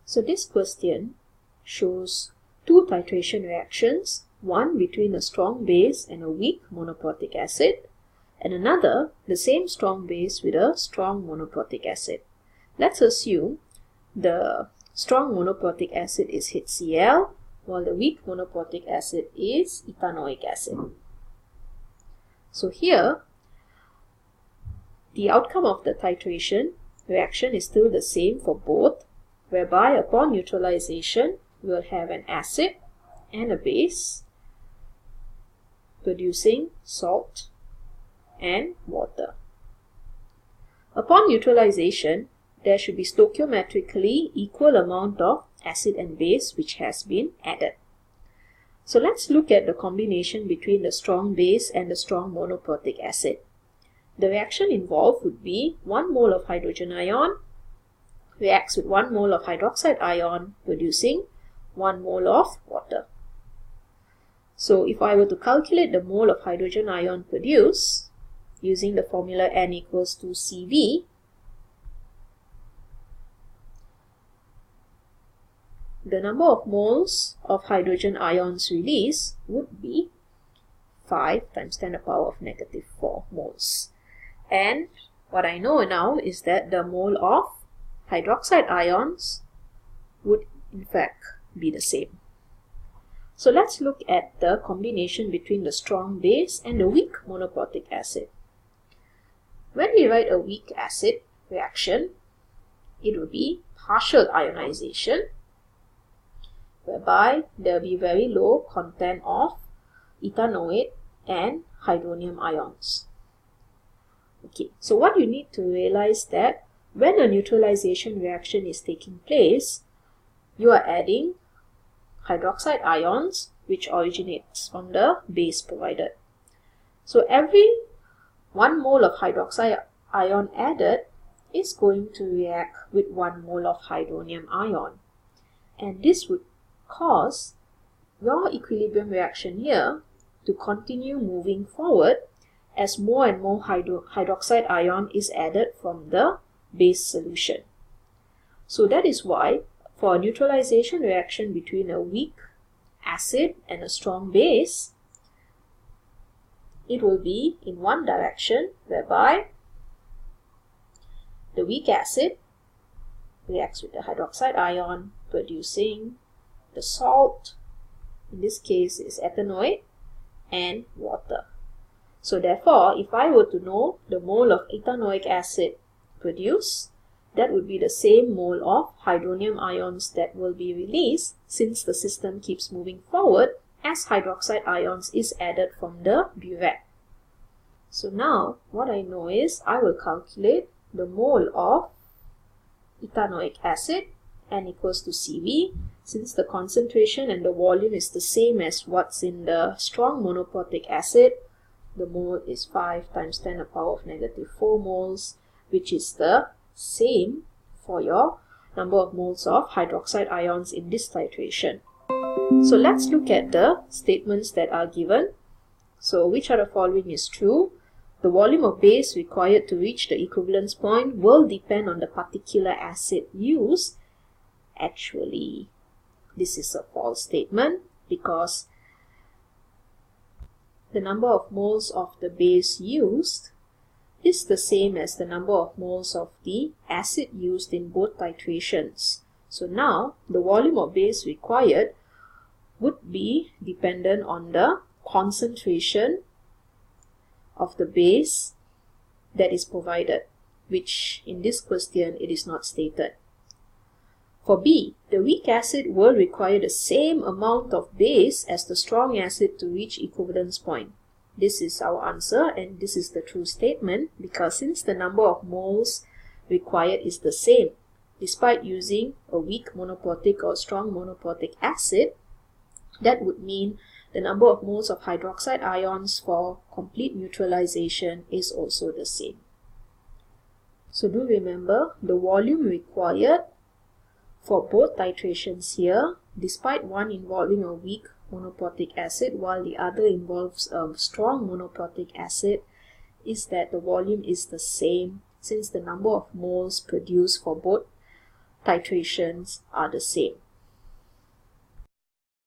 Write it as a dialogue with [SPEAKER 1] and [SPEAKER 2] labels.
[SPEAKER 1] So this question shows two titration reactions, one between a strong base and a weak monoprotic acid, and another the same strong base with a strong monoprotic acid. Let's assume the strong monoprotic acid is HCl, while the weak monoprotic acid is ethanoic acid. So here, the outcome of the titration reaction is still the same for both, whereby upon neutralization, we'll have an acid and a base producing salt and water. Upon neutralization, there should be stoichiometrically equal amount of acid and base which has been added. So let's look at the combination between the strong base and the strong monoprotic acid. The reaction involved would be 1 mole of hydrogen ion reacts with 1 mole of hydroxide ion, producing 1 mole of water. So if I were to calculate the mole of hydrogen ion produced using the formula N equals to Cv, the number of moles of hydrogen ions released would be 5 times 10 to the power of negative 4 moles. And what I know now is that the mole of hydroxide ions would in fact be the same. So let's look at the combination between the strong base and the weak monoprotic acid. When we write a weak acid reaction, it will be partial ionization, whereby there will be very low content of ethanoate and hydronium ions. Okay, so what you need to realize that when a neutralization reaction is taking place, you are adding hydroxide ions which originates from the base provided. So every 1 mole of hydroxide ion added is going to react with 1 mole of hydronium ion. And this would cause your equilibrium reaction here to continue moving forward as more and more hydroxide ion is added from the base solution. So that is why for a neutralization reaction between a weak acid and a strong base, it will be in one direction, whereby the weak acid reacts with the hydroxide ion, producing the salt, in this case is ethanoate, and water. So therefore, if I were to know the mole of ethanoic acid produced, that would be the same mole of hydronium ions that will be released, since the system keeps moving forward as hydroxide ions is added from the burette. So now what I know is I will calculate the mole of ethanoic acid, N equals to Cv. Since the concentration and the volume is the same as what's in the strong monoprotic acid, the mole is 5 times 10 to the power of negative 4 moles, which is the same for your number of moles of hydroxide ions in this titration. So let's look at the statements that are given. So which of the following is true? The volume of base required to reach the equivalence point will depend on the particular acid used. Actually, this is a false statement, because the number of moles of the base used is the same as the number of moles of the acid used in both titrations. So now the volume of base required would be dependent on the concentration of the base that is provided, which in this question it is not stated. For B, the weak acid will require the same amount of base as the strong acid to reach equivalence point. This is our answer, and this is the true statement, because since the number of moles required is the same, despite using a weak monoprotic or strong monoprotic acid, that would mean the number of moles of hydroxide ions for complete neutralization is also the same. So do remember the volume required for both titrations here, despite one involving a weak monoprotic acid while the other involves a strong monoprotic acid, is that the volume is the same, since the number of moles produced for both titrations are the same.